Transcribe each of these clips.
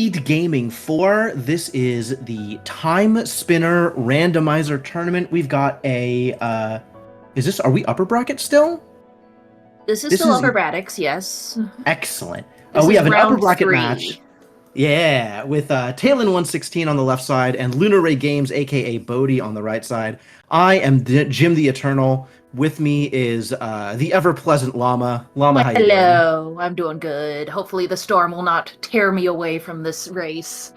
Speedgaming 4. This is the Timespinner Randomizer tournament. We've got a, are we upper bracket still? This is still upper brackets, yes. Excellent. This We is have an upper bracket 3. match. Yeah, with Taelin116 on the left side and LunarRayGames, aka Bodhi, on the right side. I am Jim the Eternal. With me is the ever-pleasant Llama. Llama, how you doing? Hello, I'm doing good. Hopefully the storm will not tear me away from this race.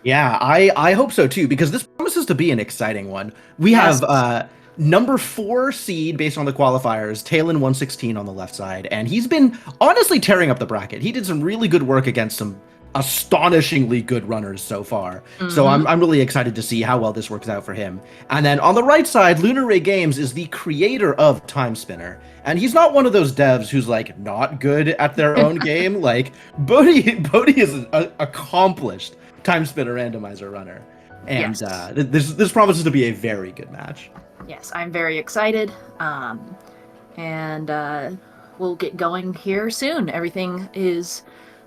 Yeah, I hope so too, because this promises to be an exciting one. We have number 4 seed based on the qualifiers, Taelin116 on the left side, and he's been honestly tearing up the bracket. He did some really good work against some astonishingly good runners so far. So I'm really excited to see how well this works out for him. And then on the right side, LunarRayGames is the creator of Timespinner. And he's not one of those devs who's like not good at their own game. Like Bodhi is an accomplished Timespinner Randomizer runner. And this promises to be a very good match. Yes, I'm very excited. We'll get going here soon. Everything is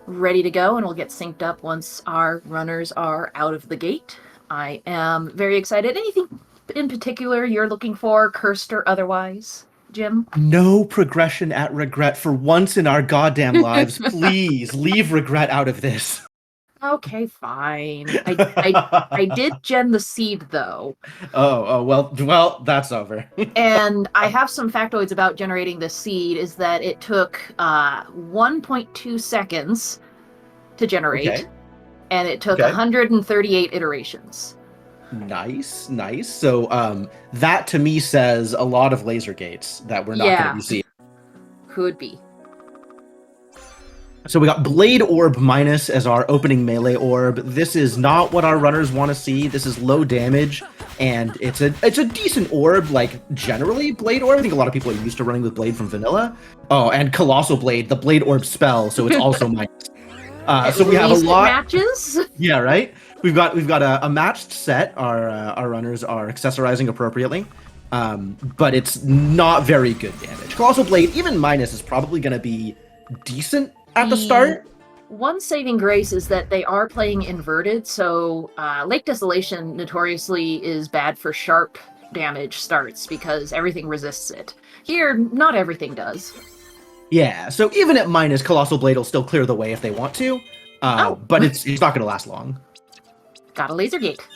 ready to go, and we'll get synced up once our runners are out of the gate. I am very excited. Anything in particular you're looking for, cursed or otherwise, Jim? No progression at regret for once in our goddamn lives. Please leave regret out of this. Okay, fine. I did gen the seed though. Well, that's over. And I have some factoids about generating the seed. Is that it took 1.2 seconds to generate, and it took 138 iterations. Nice. So that to me says a lot of laser gates that we're not going to be seeing. Could be. So we got Blade Orb minus as our opening melee orb. This is not what our runners want to see. This is low damage, and it's a decent orb, like generally Blade Orb. I think a lot of people are used to running with Blade from vanilla. Oh, and Colossal Blade, the Blade Orb spell, so it's also minus. So we have a lot matches. Yeah, right. We've got a matched set. Our runners are accessorizing appropriately, but it's not very good damage. Colossal Blade, even minus, is probably going to be decent at the start. One saving grace is that they are playing inverted, so Lake Desolation notoriously is bad for sharp damage starts because everything resists it. Here, not everything does. Yeah, so even at minus, Colossal Blade will still clear the way if they want to, but it's not going to last long. Got a laser gate.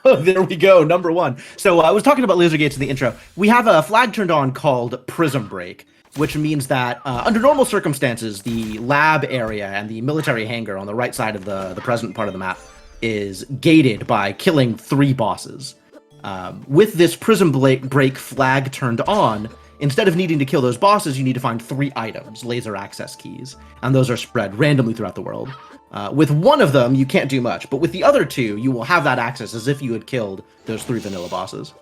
There we go, number 1. So I was talking about laser gates in the intro. We have a flag turned on called Prism Break, which means that under normal circumstances, the lab area and the military hangar on the right side of the present part of the map is gated by killing 3 bosses. With this Prism Break flag turned on, instead of needing to kill those bosses, you need to find 3 items, laser access keys, and those are spread randomly throughout the world. With one of them, you can't do much, but with the other 2, you will have that access as if you had killed those 3 vanilla bosses.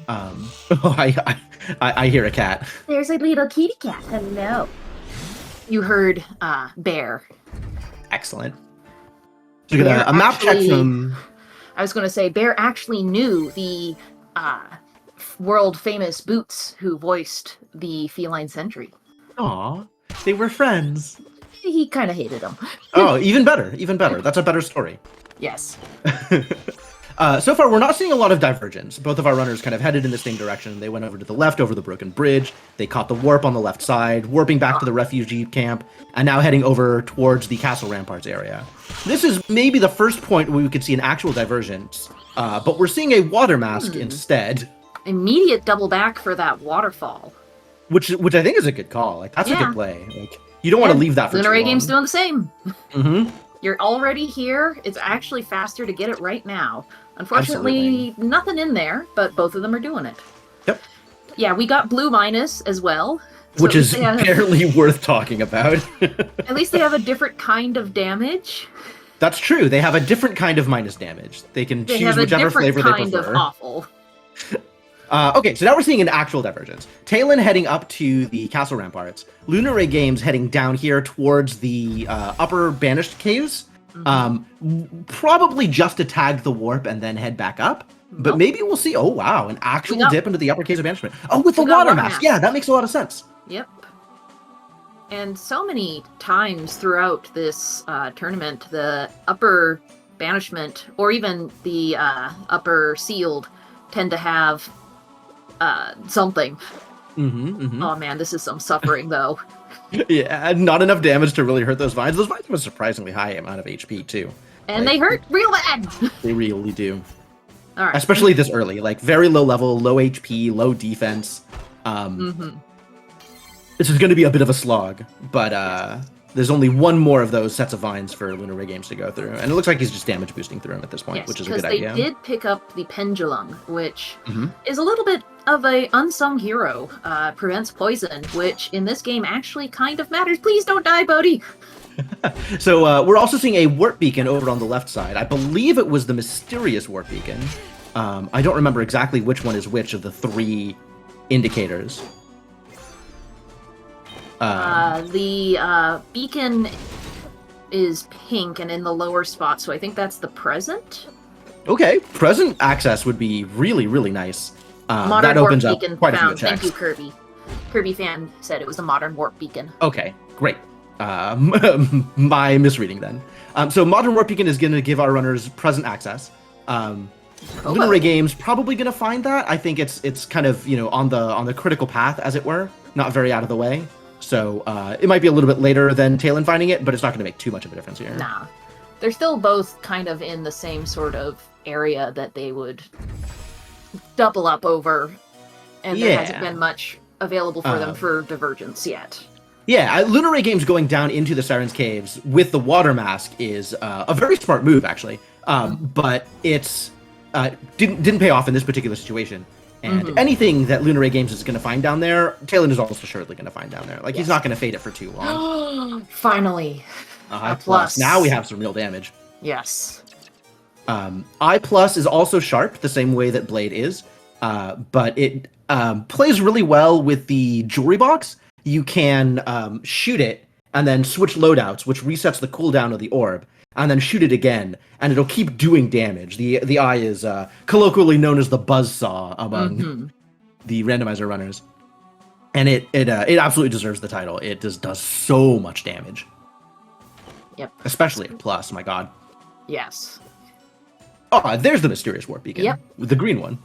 I hear a cat. There's a little kitty cat. Hello. You heard bear. Excellent. So a map check from... I was going to say, Bear actually knew the world famous Boots who voiced the feline sentry. Aw, they were friends. He kind of hated him. Oh, even better. That's a better story. Yes. So far, we're not seeing a lot of divergence. Both of our runners kind of headed in the same direction. They went over to the left, over the broken bridge. They caught the warp on the left side, warping back to the refugee camp, and now heading over towards the castle ramparts area. This is maybe the first point where we could see an actual divergence, but we're seeing a water mask instead. Immediate double back for that waterfall. Which I think is a good call. Like, that's a good play. Like, you don't want to leave that for too long. LunarRayGames doing the same. You're already here. It's actually faster to get it right now. Unfortunately, nothing in there, but both of them are doing it. Yep. Yeah, we got blue minus as well. So which is barely worth talking about. At least they have a different kind of damage. That's true. They have a different kind of minus damage. They can choose whichever flavor they prefer. Kind of awful. Okay, so now we're seeing an actual divergence. Taelin heading up to the castle ramparts. LunarRayGames heading down here towards the upper banished caves. Probably just to tag the warp and then head back up. But maybe we'll see. Oh, wow, an actual dip into the upper caves of banishment. Oh, with the water mask. Yeah, that makes a lot of sense. Yep. And so many times throughout this tournament, the upper banishment or even the upper sealed tend to have something. Oh man, this is some suffering though. Yeah, not enough damage to really hurt those vines. Those vines have a surprisingly high amount of HP too. And they hurt real bad. They really do. All right. Especially this early, like very low level, low HP, low defense. This is going to be a bit of a slog, but there's only one more of those sets of vines for LunarRayGames to go through, and it looks like he's just damage boosting through them at this point, Yes, which is a good idea. because they did pick up the Pendulum, which is a little bit of a unsung hero. Prevents poison, which in this game actually kind of matters. Please don't die, Bodhi! So we're also seeing a warp beacon over on the left side. I believe it was the mysterious warp beacon. I don't remember exactly which one is which of the three indicators. The beacon is pink and in the lower spot, so I think that's the present. Okay, present access would be really, really nice. Modern that opens warp up beacon quite a few found. checks. Thank you, Kirby. Kirby fan said it was a modern warp beacon. Okay, great. My misreading then. So modern warp beacon is going to give our runners present access. LunarRayGames probably going to find that. I think it's kind of on the critical path, as it were, not very out of the way. So it might be a little bit later than Taelin finding it, but it's not going to make too much of a difference here. Nah, they're still both kind of in the same sort of area that they would double up over, and there hasn't been much available for them for divergence yet. Yeah, LunarRayGames going down into the Siren's Caves with the water mask is a very smart move, actually. But it's didn't pay off in this particular situation. And anything that LunarRayGames is going to find down there, Taelin is almost assuredly going to find down there. Like, he's not going to fade it for too long. Finally. I plus. Now we have some real damage. Yes. I plus is also sharp, the same way that Blade is. But it plays really well with the jewelry box. You can shoot it and then switch loadouts, which resets the cooldown of the orb, and then shoot it again, and it'll keep doing damage. The eye is colloquially known as the buzzsaw among the randomizer runners, and it absolutely deserves the title. It just does so much damage. Yep. Especially at plus, my god. Yes. Oh, there's the mysterious warp beacon. Yep. The green one.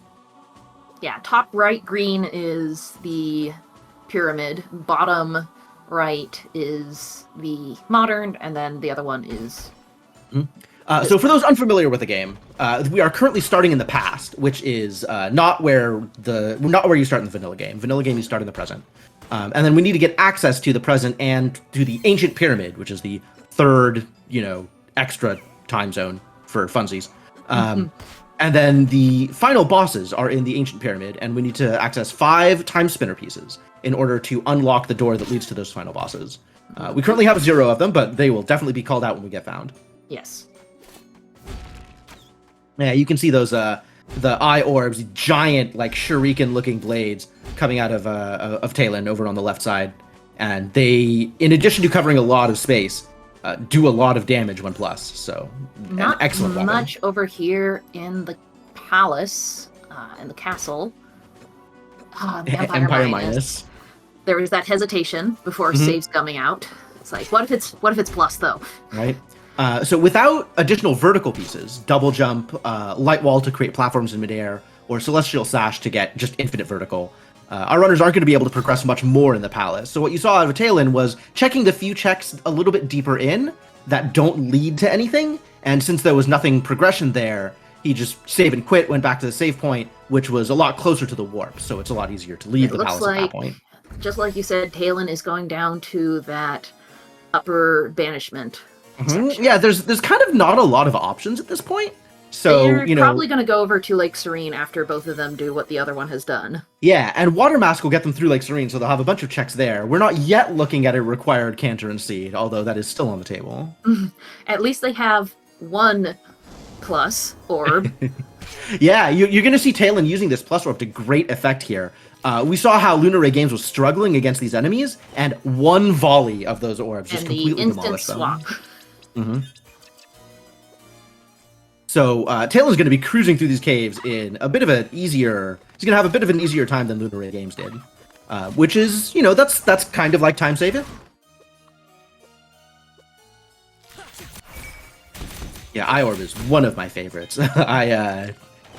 Yeah, top right green is the pyramid, bottom right is the modern, and then the other one is... So for those unfamiliar with the game, we are currently starting in the past, which is not where you start in the vanilla game. Vanilla game, you start in the present. And then we need to get access to the present and to the ancient pyramid, which is the third, extra time zone for funsies. And then the final bosses are in the ancient pyramid, and we need to access 5 Timespinner pieces in order to unlock the door that leads to those final bosses. We currently have 0 of them, but they will definitely be called out when we get found. Yes. Yeah, you can see those the eye orbs, giant like shuriken-looking blades coming out of Taelin over on the left side, and they, in addition to covering a lot of space, do a lot of damage when plus. So, not an excellent weapon. Much over here in the palace, in the castle. Empire minus. There was that hesitation before saves coming out. It's like, what if it's plus though? Right. So without additional vertical pieces, double jump, light wall to create platforms in midair, or celestial sash to get just infinite vertical, our runners aren't going to be able to progress much more in the palace. So what you saw out of Taelin was checking the few checks a little bit deeper in that don't lead to anything, and since there was nothing progression there, he just save and quit, went back to the save point, which was a lot closer to the warp, so it's a lot easier to leave the palace at that point. Just like you said, Taelin is going down to that upper banishment. Yeah, there's kind of not a lot of options at this point. So, you're probably going to go over to Lake Serene after both of them do what the other one has done. Yeah, and Water Mask will get them through Lake Serene, so they'll have a bunch of checks there. We're not yet looking at a required Canter and Seed, although that is still on the table. At least they have 1 plus orb. Yeah, you're going to see Taelin using this plus orb to great effect here. We saw how LunarRayGames was struggling against these enemies, and 1 volley of those orbs just completely demolished them. Swap. So Taelin's going to be cruising through these caves in a bit of an easier... He's going to have a bit of an easier time than LunarRayGames did. Which is, that's kind of like time saving. Yeah, iOrb is one of my favorites. I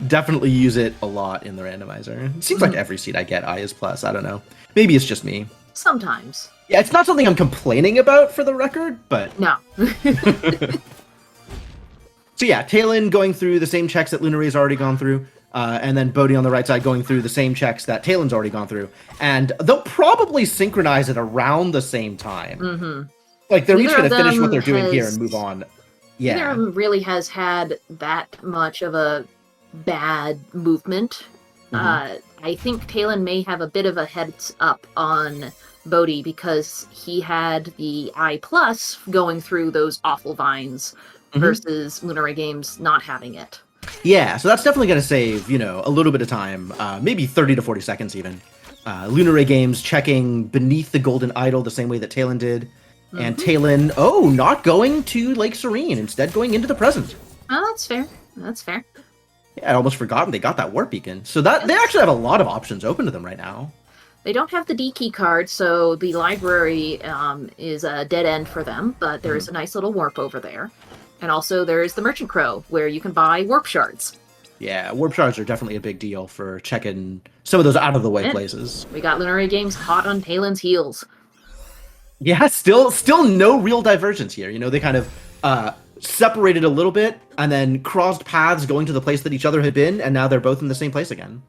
definitely use it a lot in the randomizer. It seems like every seed I get, I is plus. I don't know. Maybe it's just me. Sometimes. Yeah, it's not something I'm complaining about for the record, but... No. So yeah, Taelin going through the same checks that LunarRay's already gone through, and then Bodhi on the right side going through the same checks that Taelin's already gone through. And they'll probably synchronize it around the same time. Mm-hmm. Like, they're each Neither going to of finish what them they're doing here has- and move on. Neither Yeah. of them really has had that much of a bad movement. I think Taelin may have a bit of a heads up on Bodhi because he had the I plus going through those awful vines versus LunarRayGames not having it. Yeah, so that's definitely going to save, you know, a little bit of time, maybe 30 to 40 seconds even. LunarRayGames checking beneath the Golden Idol the same way that Taelin did. And Taelin, not going to Lake Serene, instead going into the present. Oh, that's fair. That's fair. Yeah, I'd almost forgotten they got that warp beacon. So that they actually have a lot of options open to them right now. They don't have the D key card, so the library is a dead end for them, but there is a nice little warp over there. And also there's the Merchant Crow, where you can buy warp shards. Yeah, warp shards are definitely a big deal for checking some of those out-of-the-way places. We got LunarRayGames hot on Taelin's heels. Yeah, still no real divergence here. You know, they kind of separated a little bit and then crossed paths going to the place that each other had been, and now they're both in the same place again.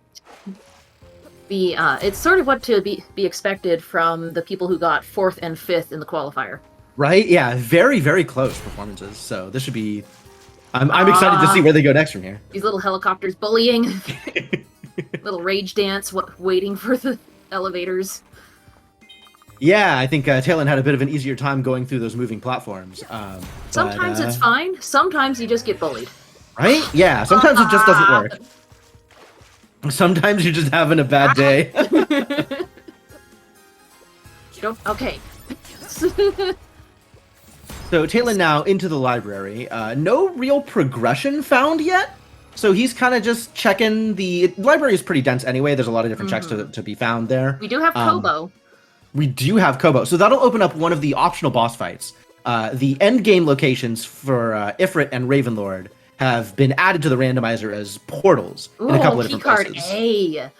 It's sort of what to be expected from the people who got 4th and 5th in the qualifier. Right? Yeah, very, very close performances. So this should be... I'm excited to see where they go next from here. These little helicopters bullying. Little rage dance, waiting for the elevators. Yeah, I think Taelin had a bit of an easier time going through those moving platforms. Sometimes it's fine. Sometimes you just get bullied. Right? Yeah, sometimes it just doesn't work. Sometimes you're just having a bad day. Okay. So Taelin now into the library. No real progression found yet. So he's kind of just checking the library is pretty dense anyway. There's a lot of different checks to be found there. We do have Kobo. We do have Kobo. So that'll open up one of the optional boss fights. The end game locations for Ifrit and Ravenlord have been added to the randomizer as portals in a couple of different keycard places. A.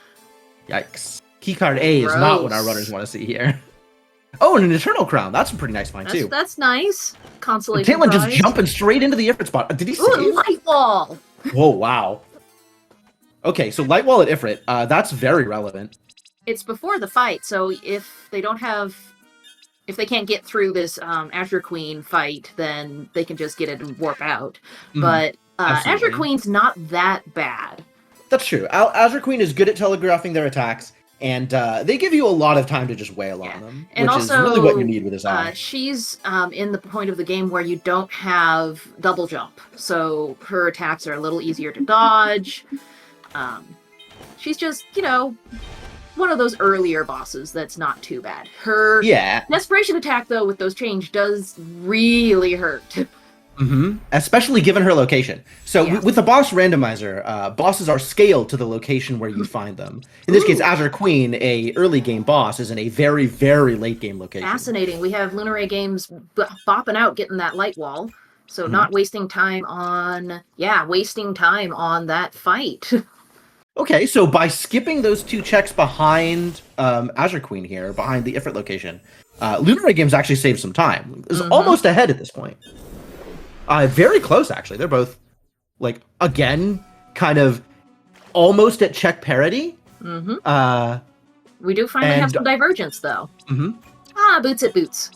Yikes. Keycard A is not what our runners want to see here. Oh, and an Eternal Crown. That's a pretty nice find, too. That's nice. Consolation Taelin prize. just jumping straight into the Ifrit spot. Did he save? Ooh, light wall. Whoa, wow. Okay, so light wall at Ifrit. That's very relevant. It's before the fight, so if they can't get through this Azure Queen fight, then they can just get it and warp out. But absolutely. Azure Queen's not that bad. That's true. Azure Queen is good at telegraphing their attacks, and they give you a lot of time to just wail on them, And which also, is really what you need with this eye. she's in the point of the game where you don't have double jump, so her attacks are a little easier to dodge. She's just, one of those earlier bosses that's not too bad. Her Desperation attack, though, with those change does really hurt. Especially given her location. So with the boss randomizer, bosses are scaled to the location where you find them. In this case, Azure Queen, a early game boss, is in a very, very late game location. Fascinating. We have LunarRayGames bopping out, getting that light wall. So not wasting time on, that fight. Okay, so by skipping those two checks behind Azure Queen here, behind the Ifrit location, LunarRayGames actually saved some time. It's almost ahead at this point. Very close, actually. They're both, again, kind of almost at check parity. We do finally have some divergence, though. Boots at boots.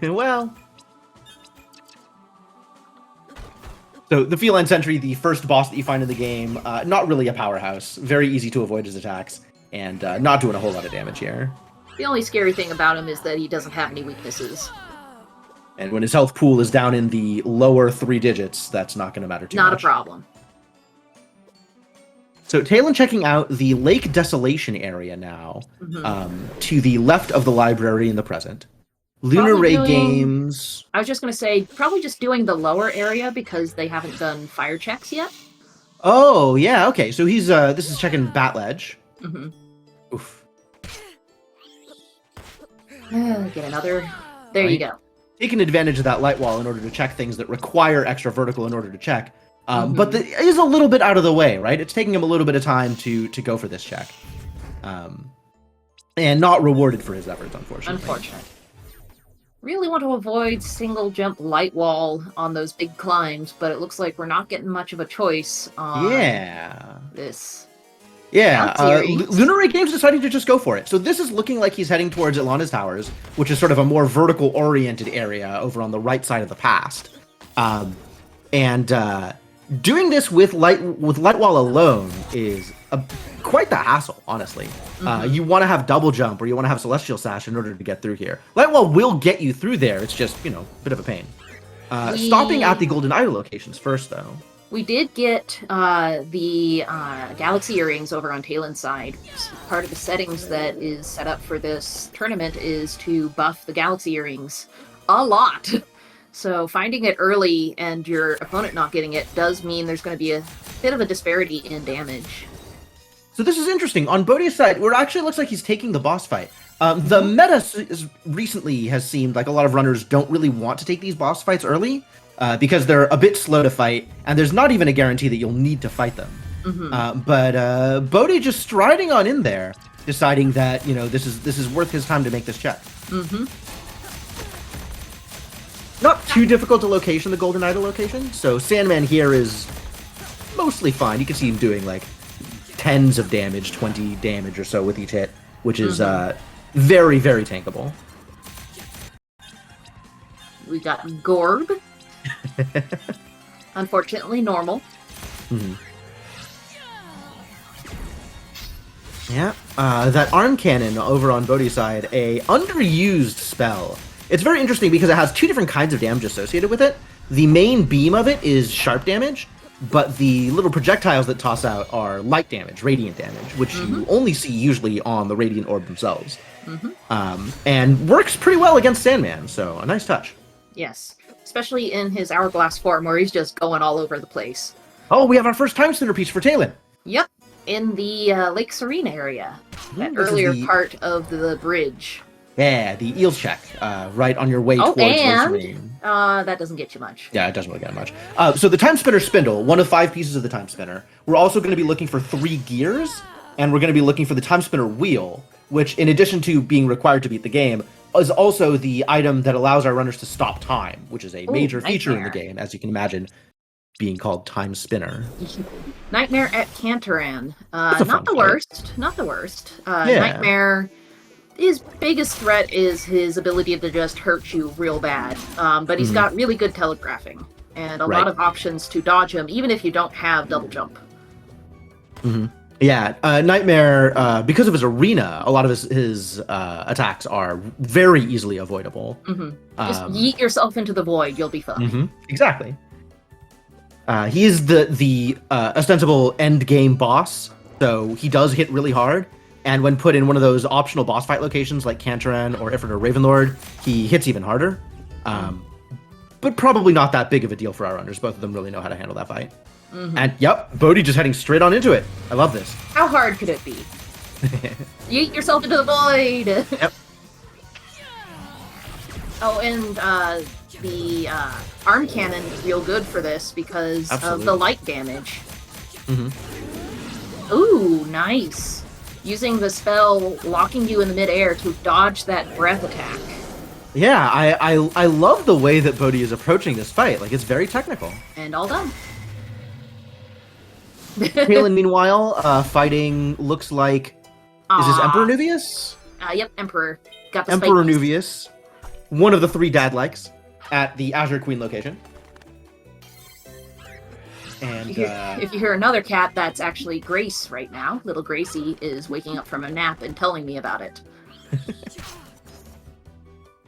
Well. So the Feline Sentry, the first boss that you find in the game, not really a powerhouse. Very easy to avoid his attacks, and not doing a whole lot of damage here. The only scary thing about him is that he doesn't have any weaknesses. And when his health pool is down in the lower 3 digits, that's not going to matter too much. Not a problem. So Taelin checking out the Lake Desolation area now, to the left of the library in the present. LunarRayGames. I was just going to say, probably just doing the lower area because they haven't done fire checks yet. Oh, yeah, okay. So he's, this is checking Bat Ledge. Oof. Get another. There you go. taken advantage of that light wall in order to check things that require extra vertical in order to check. But it is a little bit out of the way, right? It's taking him a little bit of time to go for this check. And not rewarded for his efforts, unfortunately. Unfortunate. Really want to avoid single jump light wall on those big climbs, but it looks like we're not getting much of a choice on this. Yeah, LunarRayGames deciding to just go for it. So this is looking like he's heading towards Atlanta's Towers, which is sort of a more vertical-oriented area over on the right side of the past. Doing this with light wall alone is quite the hassle, honestly. You want to have double jump or you want to have celestial sash in order to get through here. Light wall will get you through there. It's just, a bit of a pain. Stopping at the golden idol locations first, though. We did get the galaxy earrings over on Taelin's side. Part of the settings that is set up for this tournament is to buff the galaxy earrings a lot. So finding it early and your opponent not getting it does mean there's going to be a bit of a disparity in damage. So this is interesting. On Bodhi's side, where it actually looks like he's taking the boss fight. The meta recently has seemed like a lot of runners don't really want to take these boss fights early because they're a bit slow to fight, and there's not even a guarantee that you'll need to fight them. But Bodhi just striding on in there, deciding that this is worth his time to make this check. Not too difficult to location, the golden idol location. So Sandman here is mostly fine. You can see him doing like tens of damage, 20 damage or so with each hit, which is very, very tankable. We got Gorb. Unfortunately, normal. Yeah, that arm cannon over on Bodhi's side, a underused spell. It's very interesting because it has two different kinds of damage associated with it. The main beam of it is sharp damage, but the little projectiles that toss out are light damage, radiant damage, which you only see usually on the radiant orb themselves. And works pretty well against Sandman, so a nice touch. Yes, especially in his hourglass form where he's just going all over the place. Oh, we have our first Timespinner piece for Taelin. Yep, in the Lake Serene area, that earlier part of the bridge. Yeah, the eels check, right on your way towards Lake Serene. That doesn't get you much. Yeah, it doesn't really get much. So the Timespinner spindle, one of 5 pieces of the Timespinner. We're also going to be looking for 3 gears, and we're going to be looking for the Timespinner wheel, which, in addition to being required to beat the game, is also the item that allows our runners to stop time, which is a major feature in the game, as you can imagine, being called Timespinner. Nightmare at Cantaran. Not the worst. Not the worst. Nightmare... His biggest threat is his ability to just hurt you real bad, but he's got really good telegraphing and a lot of options to dodge him, even if you don't have double jump. Yeah, Nightmare, because of his arena, a lot of his attacks are very easily avoidable. Just yeet yourself into the void, you'll be fine. Exactly. He is the ostensible end game boss, so he does hit really hard. And when put in one of those optional boss fight locations like Cantaran or Ifrit or Ravenlord, he hits even harder. But probably not that big of a deal for our runners. Both of them really know how to handle that fight. And yep, Bodhi just heading straight on into it. I love this. How hard could it be? Yeet yourself into the void! Yep. Oh, and the arm cannon is real good for this because of the light damage. Ooh, nice. Using the spell locking you in the midair to dodge that breath attack. Yeah, I love the way that Bodhi is approaching this fight. Like, it's very technical. And all done. Taelin, meanwhile, fighting looks like... Is this Emperor Nuvius? Yep, Emperor. Got the Emperor Nuvius. One of the 3 dad-likes at the Azure Queen location. And if you hear another cat, that's actually Grace right now. Little Gracie is waking up from a nap and telling me about it.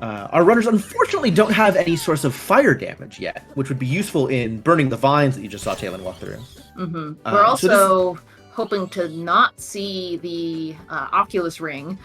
Our runners unfortunately don't have any source of fire damage yet, which would be useful in burning the vines that you just saw Taelin walk through. We're also hoping to not see the Oculus Ring,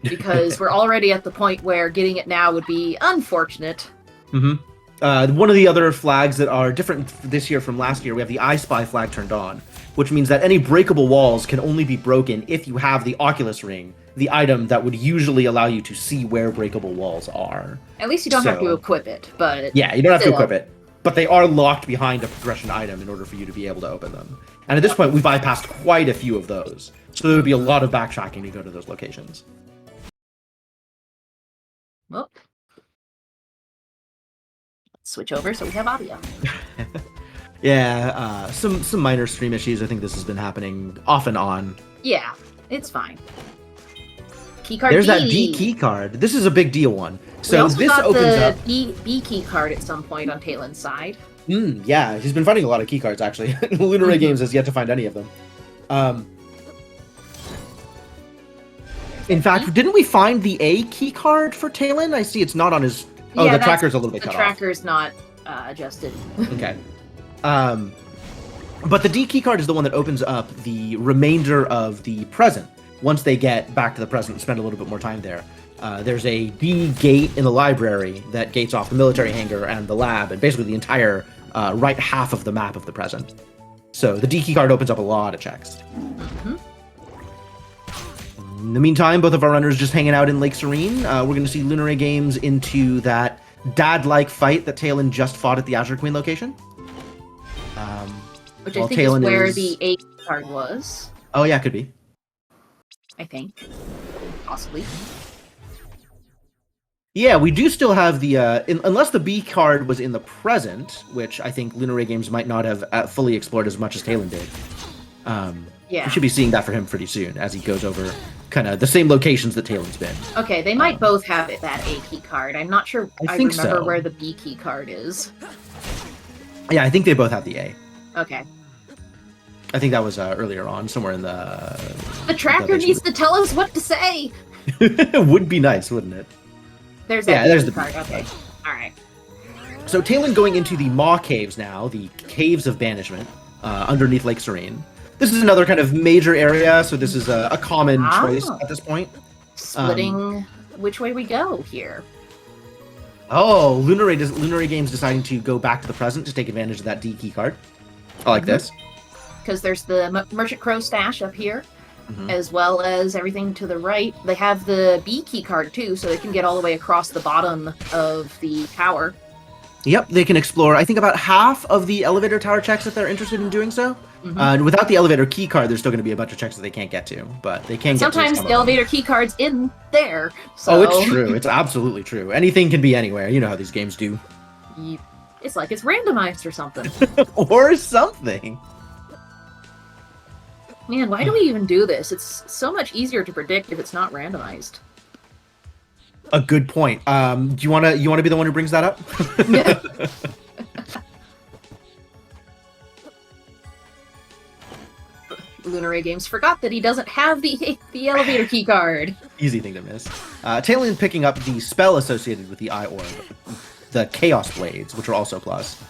because we're already at the point where getting it now would be unfortunate. One of the other flags that are different this year from last year, we have the I Spy flag turned on, which means that any breakable walls can only be broken if you have the Oculus Ring the item that would usually allow you to see where breakable walls are. At least you don't have to equip it, but yeah, you don't have to equip it, but they are locked behind a progression item in order for you to be able to open them. And at this point, we bypassed quite a few of those, so there would be a lot of backtracking to go to those locations. Well, let's switch over so we have audio. Yeah, some minor stream issues. I think this has been happening off and on. Yeah, it's fine. Keycard There's B. that D key card. This is a big deal one. So we also this got opens the up B key card at some point on Taelin's side. Yeah, he's been finding a lot of key cards actually. LunarRayGames has yet to find any of them. In fact, didn't we find the A key card for Taelin? I see it's not on his. Oh, yeah, the tracker's a little bit cut off. The tracker's not adjusted. Okay. But the D key card is the one that opens up the remainder of the present. Once they get back to the present and spend a little bit more time there. There's a D gate in the library that gates off the military hangar and the lab, and basically the entire right half of the map of the present. So the D key card opens up a lot of checks. In the meantime, both of our runners just hanging out in Lake Serene. We're going to see LunarRayGames into that dad-like fight that Taelin just fought at the Azure Queen location. Which I think is where the A card was. Oh yeah, could be. I think. Possibly. Yeah, we do still have the, unless the B card was in the present, which I think LunarRayGames might not have fully explored as much as Taelin did. Yeah. We should be seeing that for him pretty soon, as he goes over kind of the same locations that Taelin's been. Okay, they might both have that A key card. I'm not sure I think remember so. where the B key card is. Yeah, I think they both have the A. Okay. I think that was earlier on, somewhere in the... The tracker needs to tell us what to say! Would be nice, wouldn't it? There's that there's the card. Okay. Alright. So Taelin going into the Maw Caves now, the Caves of Banishment, underneath Lake Serene. This is another kind of major area, so this is a common choice at this point. Splitting which way we go here. Oh, LunarRayGames deciding to go back to the present to take advantage of that D key card. I like this. Because there's the Merchant Crow stash up here, as well as everything to the right. They have the B key card too, so they can get all the way across the bottom of the tower. Yep, they can explore, I think, about half of the elevator tower checks if they're interested in doing so. Without the elevator key card, there's still going to be a bunch of checks that they can't get to, but they can get to Sometimes the elevator key card's in there. So. Oh, it's true. It's absolutely true. Anything can be anywhere. You know how these games do. It's like it's randomized or something. Or something. Man, why do we even do this? It's so much easier to predict if it's not randomized. A good point. Do you wanna be the one who brings that up? Yeah. LunarRayGames forgot that he doesn't have the elevator key card. Easy thing to miss. Taelin picking up the spell associated with the Eye Orb, the Chaos Blades, which are also plus.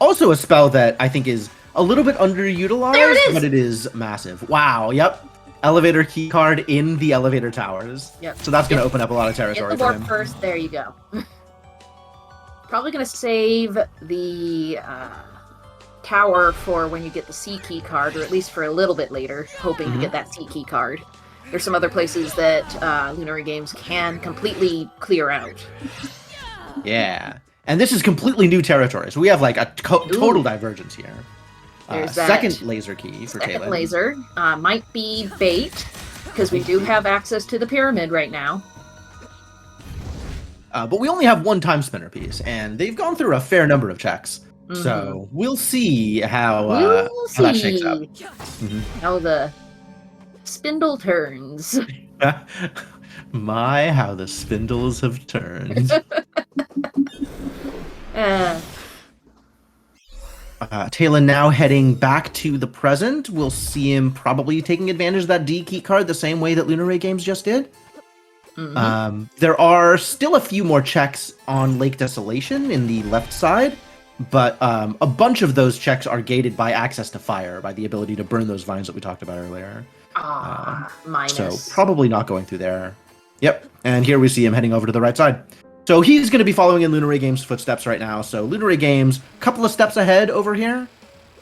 Also a spell that I think is a little bit underutilized, but it is massive. Wow, yep. Elevator key card in the elevator towers. Yep. So that's going to open up a lot of territory Get the for warp him. first, there you go. Probably going to save the tower for when you get the C key card, or at least for a little bit later, hoping to get that C key card. There's some other places that LunarRayGames can completely clear out. Yeah. And this is completely new territory, so we have like a total divergence here. There's that second laser key for second Taelin. laser. Might be bait, because we do have access to the pyramid right now. But we only have one Timespinner piece, and they've gone through a fair number of checks. So we'll see how that shakes out. How the spindle turns. My, how the spindles have turned. Taelin now heading back to the present. We'll see him probably taking advantage of that D key card the same way that LunarRayGames just did. There are still a few more checks on Lake Desolation in the left side, but a bunch of those checks are gated by access to fire, by the ability to burn those vines that we talked about earlier. Minus. So probably not going through there. Yep, and here we see him heading over to the right side. So he's going to be following in LunarRayGames' footsteps right now. So LunarRayGames, a couple of steps ahead over here.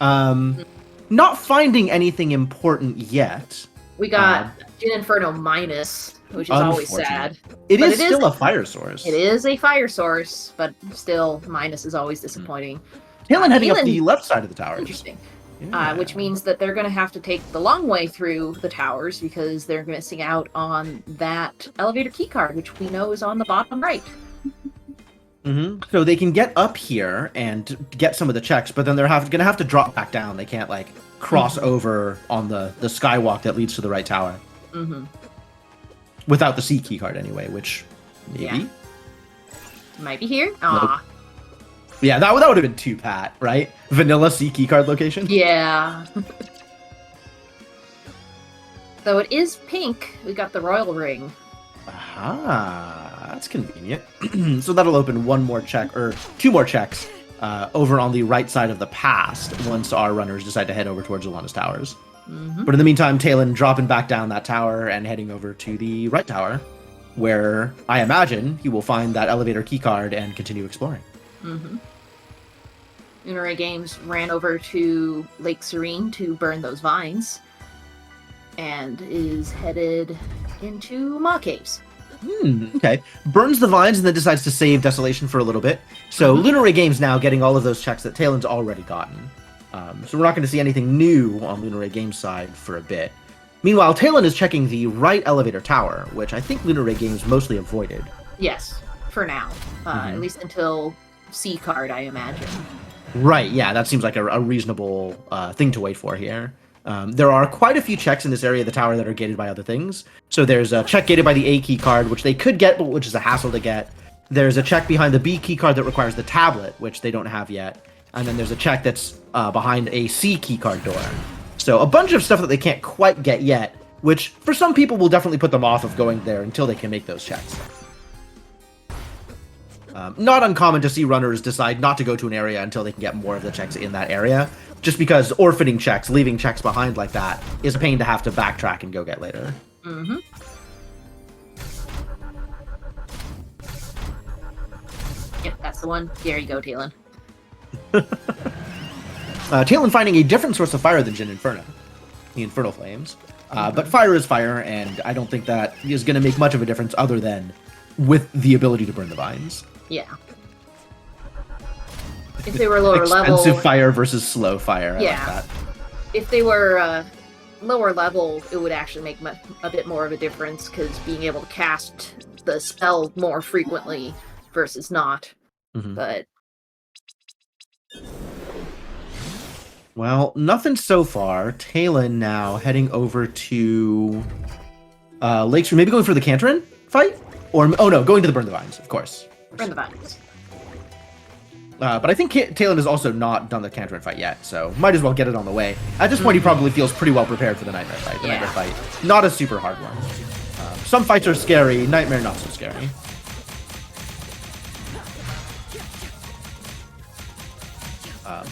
Not finding anything important yet. We got Gin Inferno minus, which is always sad. It is still a fire source. It is a fire source, but still, minus is always disappointing. Taelin heading up the left side of the tower. Interesting. Yeah. Which means that they're going to have to take the long way through the towers because they're missing out on that elevator keycard, which we know is on the bottom right. So they can get up here and get some of the checks, but then they're going to have to drop back down. They can't, like, cross over on the skywalk that leads to the right tower. Without the C keycard, anyway, which maybe? Yeah. Might be here. Nope. Yeah, that would have been too pat, right? Vanilla C keycard location? Yeah. Though it is pink, we got the royal ring. Aha, that's convenient. So that'll open one more check, or two more checks, over on the right side of the pass once our runners decide to head over towards Alana's towers. But in the meantime, Taelin dropping back down that tower and heading over to the right tower, where I imagine he will find that elevator keycard and continue exploring. LunarRayGames ran over to Lake Serene to burn those vines, and is headed into Maw Caves. Okay. Burns the vines and then decides to save Desolation for a little bit. So LunarRayGames now getting all of those checks that Taelin's already gotten. So we're not going to see anything new on LunarRayGames' side for a bit. Meanwhile, Taelin is checking the right elevator tower, which I think LunarRayGames mostly avoided. Yes, for now. At least until C card, I imagine. Right, yeah, that seems like a reasonable thing to wait for here. There are quite a few checks in this area of the tower that are gated by other things. So there's a check gated by the A key card, which they could get, but which is a hassle to get. There's a check behind the B key card that requires the tablet, which they don't have yet. And then there's a check that's behind a C key card door. So a bunch of stuff that they can't quite get yet, which for some people will definitely put them off of going there until they can make those checks. Not uncommon to see runners decide not to go to an area until they can get more of the checks in that area, just because orphaning checks, leaving checks behind like that, is a pain to have to backtrack and go get later. Yep, that's the one. There you go, Taelin. Taelin finding a different source of fire than Jin Inferno, the Infernal Flames. But fire is fire, and I don't think that is going to make much of a difference other than with the ability to burn the vines. Yeah. If they were lower level... Expensive fire versus slow fire. I like that. If they were lower level, it would actually make a bit more of a difference, because being able to cast the spell more frequently versus not. But... Well, nothing so far. Taelin now heading over to Lakeshore, maybe going for the Canterin fight? Or, oh no, going to the Burn the Vines, of course. Burn the Vines. But I think Taelin has also not done the Canterin fight yet, so might as well get it on the way. At this point, he probably feels pretty well prepared for the Nightmare fight. The Nightmare fight, not a super hard one. Some fights are scary, Nightmare not so scary.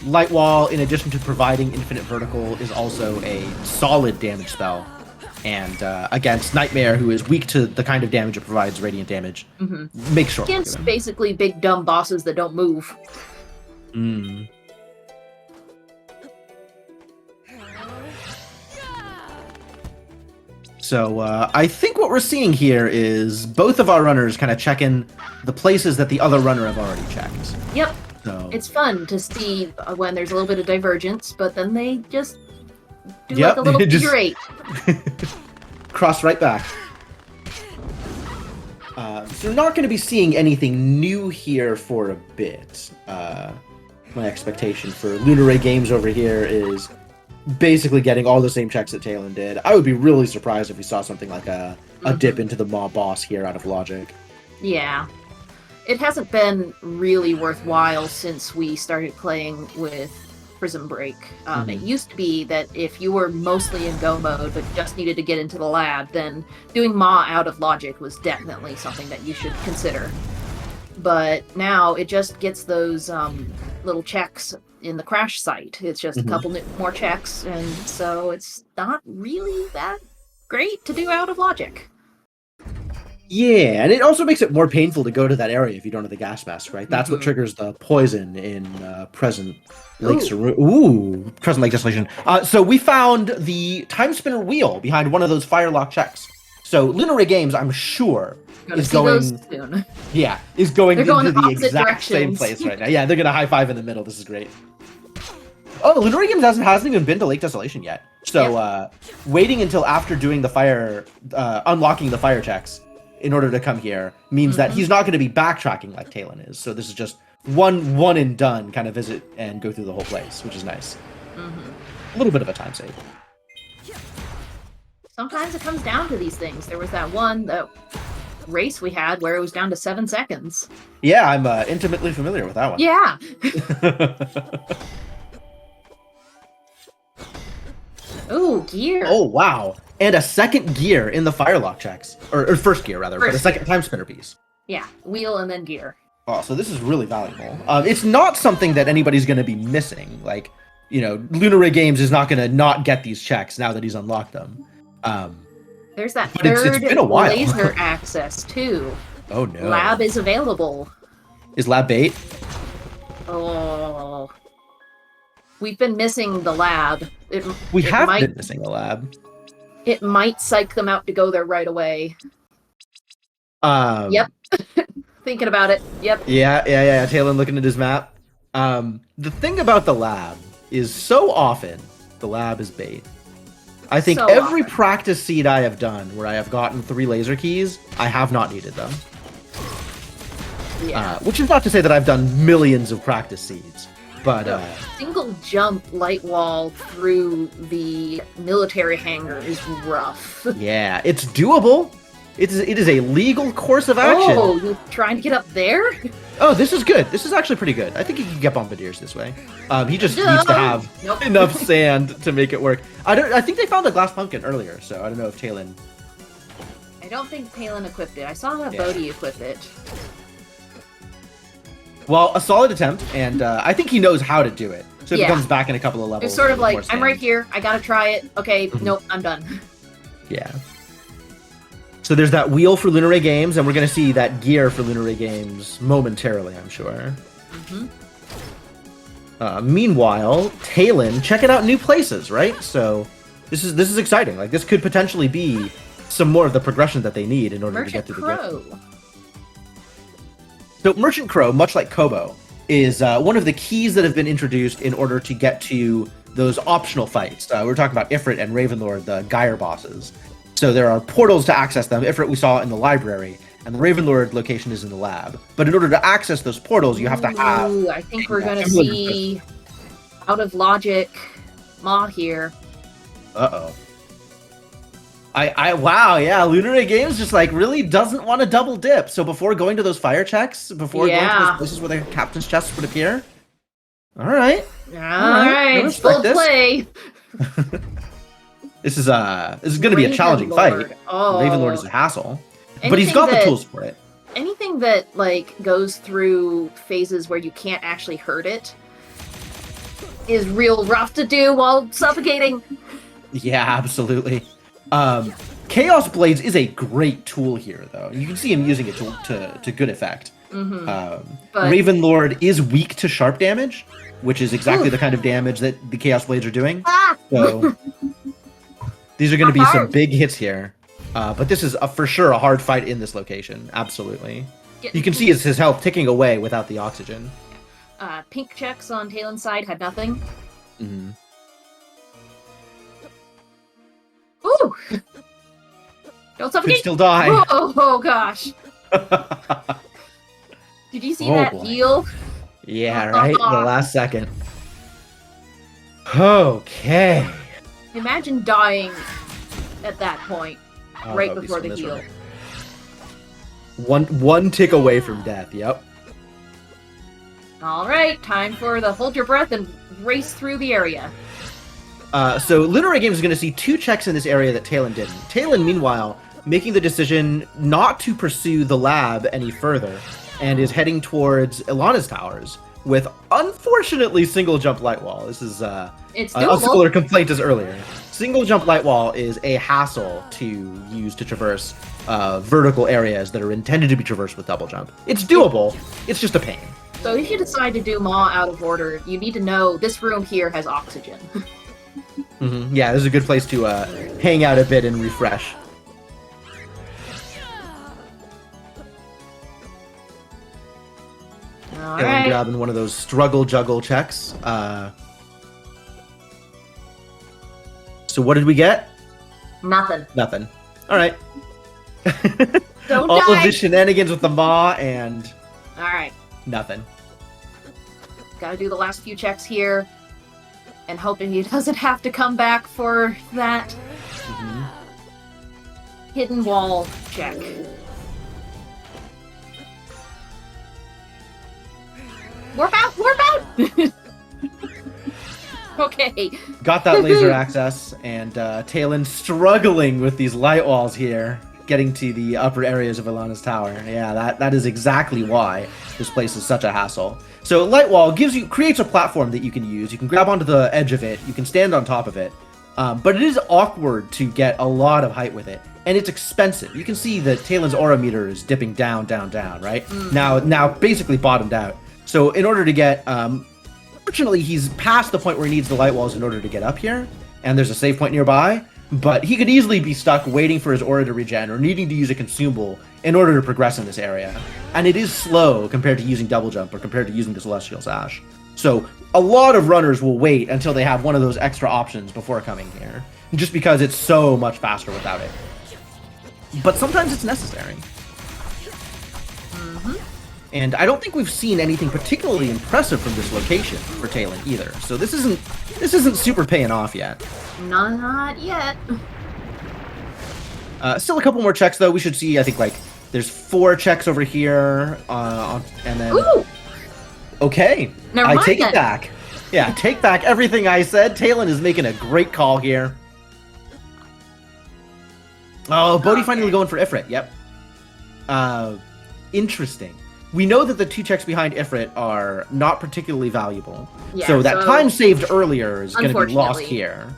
Light Wall, in addition to providing infinite vertical, is also a solid damage spell. And against Nightmare, who is weak to the kind of damage it provides, radiant damage, make sure. Against basically big dumb bosses that don't move. So I think what we're seeing here is both of our runners kind of checking the places that the other runner have already checked. Yep. So. It's fun to see when there's a little bit of divergence, but then they just do like a little figure eight. Cross right back. So we're not going to be seeing anything new here for a bit. My expectation for LunarRayGames over here is basically getting all the same checks that Taelin did. I would be really surprised if we saw something like a dip into the Maw boss here out of logic. Yeah. It hasn't been really worthwhile since we started playing with Prism Break. It used to be that if you were mostly in go mode but just needed to get into the lab, then doing Maw out of logic was definitely something that you should consider. But now it just gets those little checks in the crash site. It's just a couple more checks, and so it's not really that great to do out of logic. Yeah, and it also makes it more painful to go to that area if you don't have the gas mask, right? That's what triggers the poison in Present Lake Present Lake Desolation. So we found the Timespinner wheel behind one of those firelock checks. So LunarRayGames, I'm sure, is going soon. Yeah, is going into the exact same directions. place right now. Yeah, they're gonna high five in the middle. This is great. Oh, LunarRayGames hasn't even been to Lake Desolation yet. So waiting until after doing the fire, unlocking the fire checks in order to come here means that he's not going to be backtracking like Taelin is. So this is just one and done kind of visit and go through the whole place, which is nice. A little bit of a time save. Sometimes it comes down to these things. There was that race we had where it was down to 7 seconds. Yeah, I'm intimately familiar with that one. Yeah. Ooh, gear. Oh, wow. And a second gear in the firelock checks. Or first gear, rather, but a second time spinner piece. Yeah, wheel and then gear. Oh, so this is really valuable. It's not something that anybody's going to be missing. Like, you know, LunarRayGames is not going to not get these checks now that he's unlocked them. There's that but third it's been a while. laser access, too. Oh, no. Lab is available. Is lab bait? Oh. We've been missing the lab. We have been missing the lab. It might psych them out to go there right away. Yep. Thinking about it. Yep. Yeah. Taelin looking at his map. The thing about the lab is so often the lab is bait. I think every practice seed I have done where I have gotten 3 laser keys, I have not needed them. Yeah. Which is not to say that I've done millions of practice seeds. But single jump light wall through the military hangar is rough. Yeah, it's doable. It is a legal course of action. Oh, you're trying to get up there? Oh, this is good. This is actually pretty good. I think he can get bombardiers this way. He just needs to have enough sand to make it work. I think they found a glass pumpkin earlier, so I don't know if Taelin. I don't think Taelin equipped it. I saw that Bodhi equip it. Well, a solid attempt, and I think he knows how to do it. So if he comes back in a couple of levels. It's sort of like, I'm right here, I gotta try it. Okay, nope, I'm done. Yeah. So there's that wheel for LunarRayGames, and we're going to see that gear for LunarRayGames momentarily, I'm sure. Meanwhile, Taelin checking out new places, right? So this is exciting. Like, this could potentially be some more of the progression that they need in order to get to the goal. So Merchant Crow, much like Kobo, is one of the keys that have been introduced in order to get to those optional fights. We're talking about Ifrit and Ravenlord, the Gyre bosses. So there are portals to access them. Ifrit we saw in the library, and the Ravenlord location is in the lab. But in order to access those portals, you have to have... Ooh, I think we're going to see out of logic mod here. Uh-oh. Wow, yeah, LunarRayGames just like really doesn't want to double dip. So before going to those fire checks, before going to those places where the captain's chests would appear. All right. All right. Full play. This is going to be a challenging fight. Oh. Ravenlord is a hassle, but he's got the tools for it. Anything that like goes through phases where you can't actually hurt it is real rough to do while suffocating. Yeah, absolutely. Chaos Blades is a great tool here, though. You can see him using it to good effect. Ravenlord is weak to sharp damage, which is exactly the kind of damage that the Chaos Blades are doing. So these are going to be some big hits here. But this is for sure a hard fight in this location. Absolutely. You can see his health ticking away without the oxygen. Pink checks on Taelin's side had nothing. Ooh! Don't suffocate! Could still die. Oh gosh. Did you see that heal? Yeah, right? The last second. Okay. Imagine dying at that point, right before the heal. One tick away from death, yep. Alright, time for the hold your breath and race through the area. So LunarRayGames is going to see 2 checks in this area that Taelin didn't. Taelin, meanwhile, making the decision not to pursue the lab any further, and is heading towards Ilana's towers, with, unfortunately, single jump light wall. This is It's a doable. similar complaint as earlier. Single jump light wall is a hassle to use to traverse vertical areas that are intended to be traversed with double jump. It's doable. It's just a pain. So if you decide to do Maw out of order, you need to know this room here has oxygen. Yeah, this is a good place to hang out a bit and refresh. All And right. grabbing one of those struggle juggle checks. So what did we get? Nothing. Nothing. All right. Don't All die. of the shenanigans with the maw and All right. nothing. Gotta do the last few checks here. And hoping he doesn't have to come back for that hidden wall check. Warp out! Warp out! Okay. Got that laser access, and Taelin struggling with these light walls here, getting to the upper areas of Ilana's tower. Yeah, that is exactly why this place is such a hassle. So light wall creates a platform that you can use. You can grab onto the edge of it. You can stand on top of it. But it is awkward to get a lot of height with it, and it's expensive. You can see that Taelin's aura meter is dipping down, down, down, right? Now basically bottomed out. So in order to get, fortunately, he's past the point where he needs the light walls in order to get up here, and there's a save point nearby. But he could easily be stuck waiting for his aura to regen or needing to use a consumable in order to progress in this area. And it is slow compared to using double jump or compared to using the Celestial Sash. So a lot of runners will wait until they have one of those extra options before coming here, just because it's so much faster without it. But sometimes it's necessary. And I don't think we've seen anything particularly impressive from this location for Taelin either. So this isn't super paying off yet. Not yet. Still a couple more checks though. We should see. I think like there's 4 checks over here, and then. Ooh! Okay, Never I mind take then. it back. Yeah, take back everything I said. Taelin is making a great call here. Oh, Bodhi finally going for Ifrit. Yep. Interesting. We know that the 2 checks behind Ifrit are not particularly valuable. Yeah, so that so- time saved earlier is going to be lost Unfortunately. here.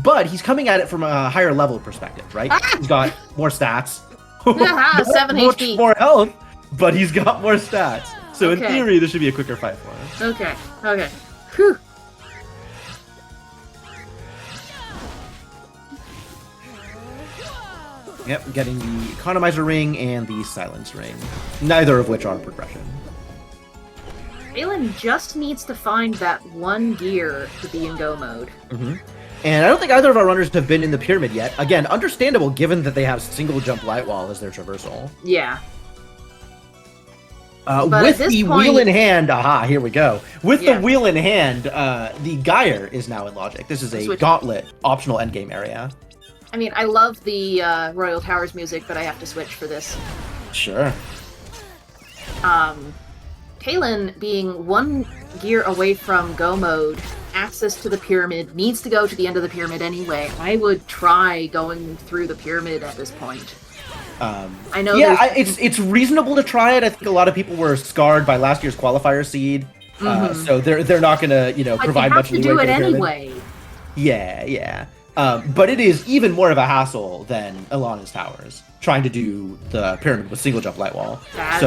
But he's coming at it from a higher level perspective, right? Ah! He's got more stats. Haha, 7 much HP. more health, but he's got more stats. So in Okay. theory, this should be a quicker fight for us. Okay. Okay. Whew. Yep, getting the Economizer Ring and the Silence Ring. Neither of which are progression. Taelin just needs to find that one gear to be in go mode. And I don't think either of our runners have been in the pyramid yet. Again, understandable given that they have single jump light wall as their traversal. Yeah. With at this the point- wheel in hand, aha, here we go. With Yeah. the wheel in hand, the Gyre is now in logic. This is a Switch. gauntlet optional endgame area. I mean, I love the Royal Towers music, but I have to switch for this. Sure. Taelin, being one gear away from go mode, access to the pyramid, needs to go to the end of the pyramid anyway. I would try going through the pyramid at this point. I know Yeah, there's- it's reasonable to try it. I think a lot of people were scarred by last year's qualifier seed, so they're not gonna but you provide have much to leeway do for it the pyramid. anyway. Yeah. But it is even more of a hassle than Ilana's towers, trying to do the pyramid with single jump light wall. That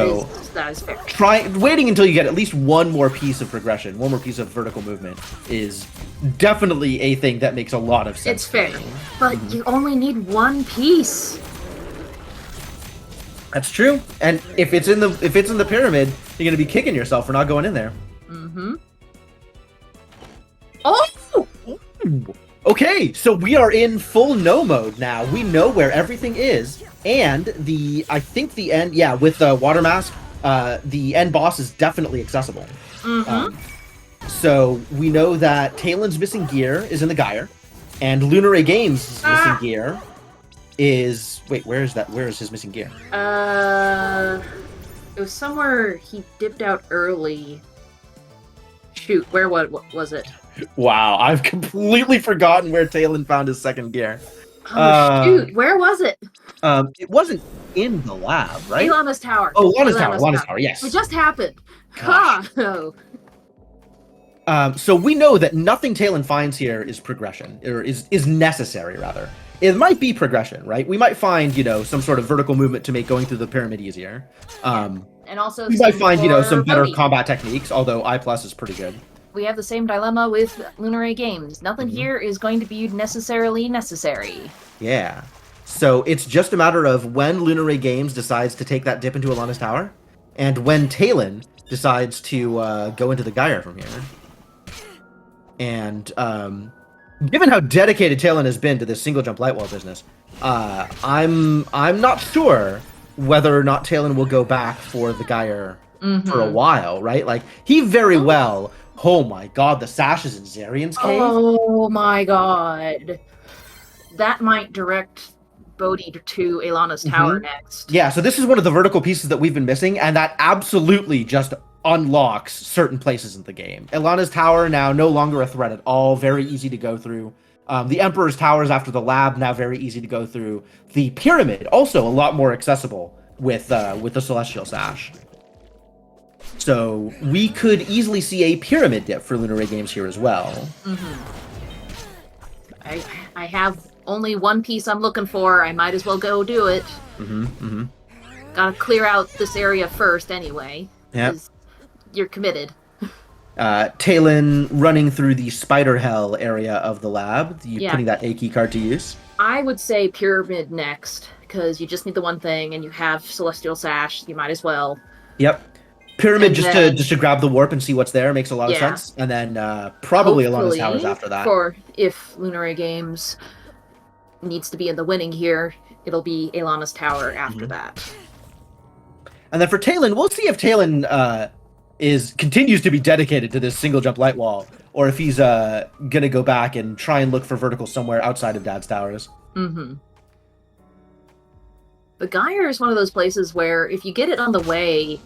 is fair. Waiting until you get at least one more piece of progression, one more piece of vertical movement, is definitely a thing that makes a lot of sense. It's fair. to me. But you only need one piece. That's true. And if it's in the pyramid, you're gonna be kicking yourself for not going in there. Oh! Okay, so we are in full no mode now. We know where everything is, and I think the end, yeah, with the water mask, the end boss is definitely accessible. So we know that Taelin's missing gear is in the Gyre, and LunarRayGames' missing gear is where is that? Where is his missing gear? It was somewhere he dipped out early. Shoot, where what was it? Wow, I've completely forgotten where Taelin found his second gear. Oh shoot, where was it? It wasn't in the lab, right? Ilana's Tower. Oh, Lana's Tower, yes. It just happened. Gosh. God. So we know that nothing Taelin finds here is progression, or is necessary, rather. It might be progression, right? We might find, some sort of vertical movement to make going through the pyramid easier. And also we might find, some better Bodhi. combat techniques, although I+ is pretty good. We have the same dilemma with LunarRayGames. Nothing here is going to be necessarily necessary. Yeah. So it's just a matter of when LunarRayGames decides to take that dip into Ilana's Tower, and when Taelin decides to go into the Gyre from here. And given how dedicated Taelin has been to this single jump light wall business, I'm not sure whether or not Taelin will go back for the Gyre for a while, right? Like, he very well... Oh my god, the sashes in Zarian's cave? Oh my god. That might direct Bodhi to Ilana's Tower next. Yeah, so this is one of the vertical pieces that we've been missing, and that absolutely just unlocks certain places in the game. Ilana's Tower now no longer a threat at all, very easy to go through. The Emperor's Towers after the lab now very easy to go through. The Pyramid also a lot more accessible with the Celestial Sash. So we could easily see a Pyramid dip for LunarRayGames here as well. I have only one piece I'm looking for. I might as well go do it. Gotta clear out this area first anyway. Yeah. You're committed. Taelin running through the Spider Hell area of the lab. Putting that A key card to use. I would say Pyramid next, because you just need the one thing, and you have Celestial Sash. You might as well. Yep. Pyramid just to grab the warp and see what's there makes a lot of sense, and then probably Ilana's Towers after that. For if LunarRayGames needs to be in the winning here, it'll be Ilana's Tower after that. And then for Taelin, we'll see if Taelin continues to be dedicated to this single jump light wall, or if he's gonna go back and try and look for vertical somewhere outside of Dad's Towers. The Gyre is one of those places where if you get it on the way,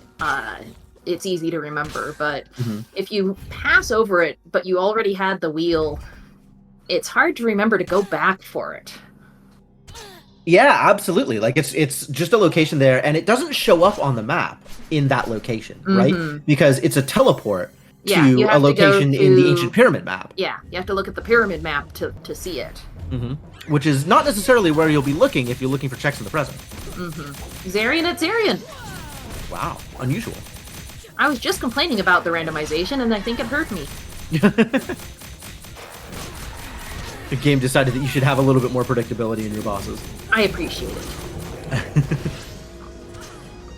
it's easy to remember, but if you pass over it, but you already had the wheel, it's hard to remember to go back for it. Yeah, absolutely. Like, it's just a location there, and it doesn't show up on the map in that location, right? Because it's a teleport to a location in the Ancient Pyramid map. Yeah, you have to look at the Pyramid map to see it. Which is not necessarily where you'll be looking if you're looking for checks in the present. Zarian at Zarian! Wow, unusual. I was just complaining about the randomization, and I think it hurt me. The game decided that you should have a little bit more predictability in your bosses. I appreciate it.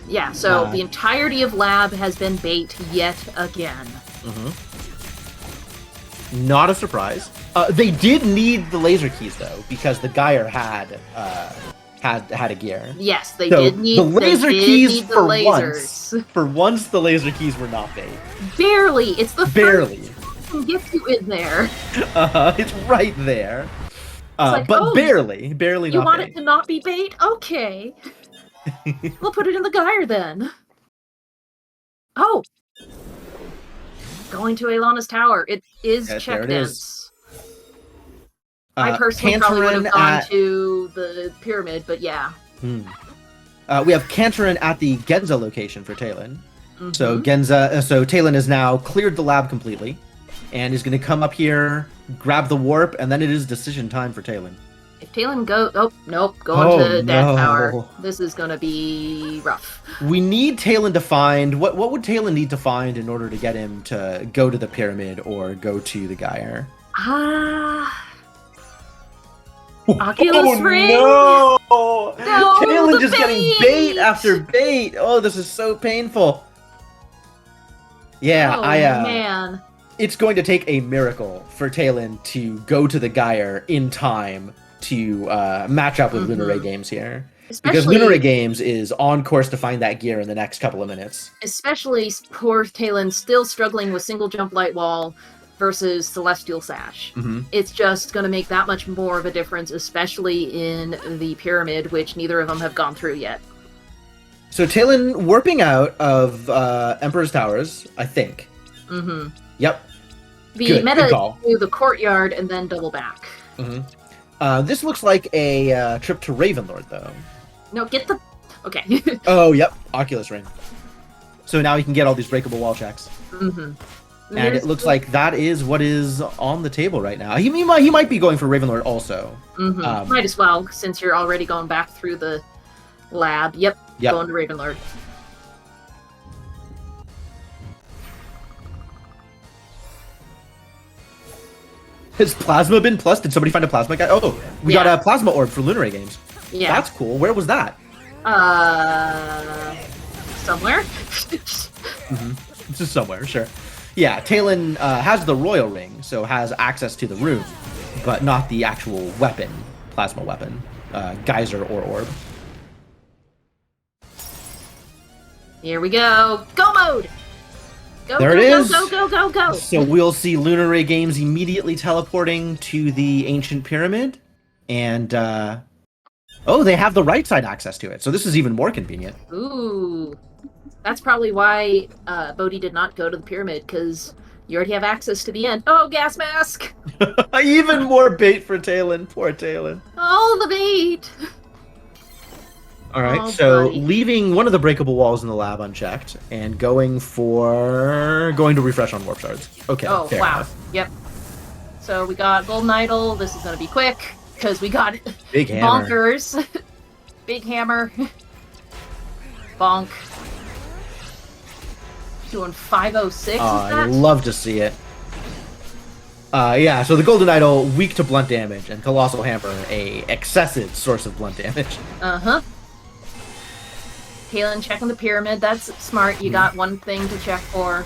Yeah, so the entirety of Lab has been bait yet again. Not a surprise. They did need the laser keys, though, because the Gyre had a gear. Yes, they did need the laser keys for lasers. For once, the laser keys were not bait. Barely. It's the barely. First gets you in there. It's right there. Like, but barely not bait. You want it to not be bait? Okay. We'll put it in the Gyre then. Oh. Going to Ilana's Tower. It is check dense. I personally probably would have gone to the Pyramid, but yeah. We have Cantorin at the Genza location for Taelin. So Taelin has now cleared the lab completely, and is going to come up here, grab the warp, and then it is decision time for Taelin. If Taelin goes... Oh, nope. Going to Dad's Tower. This is going to be rough. We need Taelin to find... What would Taelin need to find in order to get him to go to the Pyramid or go to the Gyre? Oculus Ring? No! Taelin just getting bait after bait! Oh, this is so painful. Yeah, man. It's going to take a miracle for Taelin to go to the Gyre in time to match up with LunarRayGames here. Because LunarRayGames is on course to find that gear in the next couple of minutes. Especially poor Taelin still struggling with single jump light wall versus Celestial Sash. It's just going to make that much more of a difference, especially in the Pyramid, which neither of them have gone through yet. So Taelin warping out of Emperor's Towers, I think. Yep. The meta to the courtyard and then double back. This looks like a trip to Ravenlord, though. No, get the... Okay. Oh, yep. Oculus Ring. So now he can get all these breakable wall checks. Mm-hmm. And it looks like that is what is on the table right now. He might be going for Ravenlord also. Mm-hmm. Might as well, since you're already going back through the lab. Yep. Going to Ravenlord. Has Plasma been plus? Did somebody find a Plasma guy? Oh, we got a Plasma Orb for LunarRayGames. Yeah. That's cool. Where was that? Somewhere. This is somewhere, sure. Yeah, Taelin has the Royal Ring, so has access to the rune, but not the actual weapon, Plasma weapon, Geyser or Orb. Here we go. Go mode! Go, there go, it is! Go, go, go, go, go! So we'll see LunarRayGames immediately teleporting to the Ancient Pyramid, and, oh, they have the right side access to it, so this is even more convenient. Ooh. That's probably why Bodhi did not go to the pyramid, because you already have access to the end. Oh, gas mask! Even more bait for Taelin. Poor Taelin. All the bait! Alright, Oh, so buddy. leaving one of the breakable walls in the lab unchecked, and going to refresh on warp shards. Okay, Oh, fair wow. enough. Yep. So we got Golden Idol. This is going to be quick, because we got Big hammer. Bonkers. Big hammer. Bonk. Doing 506, I'd is that? love to see it. Yeah, so the Golden Idol, weak to blunt damage, and Colossal Hammer, a excessive source of blunt damage. Uh-huh. Taelin checking the pyramid. That's smart. You got one thing to check for.